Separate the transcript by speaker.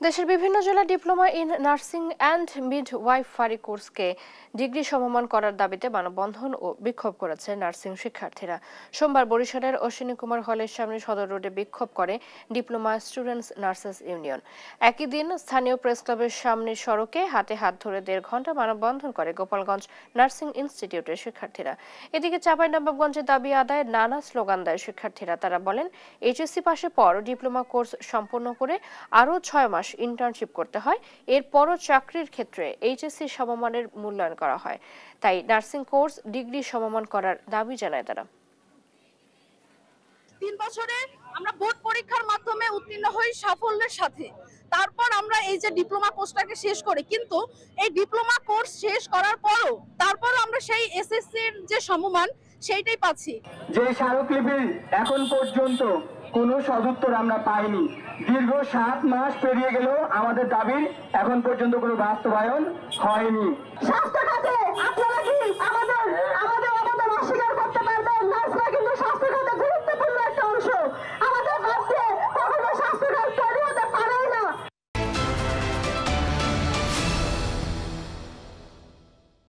Speaker 1: দেশের বিভিন্ন জেলায় diploma in nursing and midwifery কোর্সকে ডিগ্রি সমমান করার দাবিতে মানববন্ধন ও বিক্ষোভ করেছে নার্সিং শিক্ষার্থীরা। সোমবার বরিশালের অশ্বিনী কুমার হলের সামনে সদর রোডে বিক্ষোভ করে ডিপ্লোমা স্টুডেন্টস নার্সেস ইউনিয়ন। একই দিন স্থানীয় প্রেস ক্লাবের সামনের সড়কে হাতে হাত ধরে 1.5 ঘন্টা মানববন্ধন করে গোপালগঞ্জ নার্সিং ইনস্টিটিউটের শিক্ষার্থীরা। এদিকে চাঁপাইনবাবগঞ্জে দাবি আদায়ে নানা স্লোগান দেয় শিক্ষার্থীরা। তারা বলেন, এইচএসসি পাশের পর ডিপ্লোমা কোর্স সম্পন্ন করে আরও 6 মাস ইন্টার্নশিপ করতে হয়, এরপরও চাকরির ক্ষেত্রে এইচএসসি সমমানের মূল্যায়ন করা হয়। তাই নার্সিং কোর্স ডিগ্রি সমমান করার দাবি জানায় তারা।
Speaker 2: 3 বছরে আমরা বোর্ড পরীক্ষার মাধ্যমে উত্তীর্ণ হই সাফল্যের সাথে। তারপর আমরা এই যে ডিপ্লোমা কোর্সটাকে শেষ করি, কিন্তু এই ডিপ্লোমা কোর্স শেষ করার পরও তারপরও আমরা সেই এসএসসির যে সমমান সেইটাই পাচ্ছি।
Speaker 3: যে স্মারকলিপি এখন পর্যন্ত কোনো সদুত্তর আমরা পাইনি। দীর্ঘ 7 মাস পেরিয়ে গেল, আমাদের দাবির এখন পর্যন্ত কোনো বাস্তবায়ন হয়নি।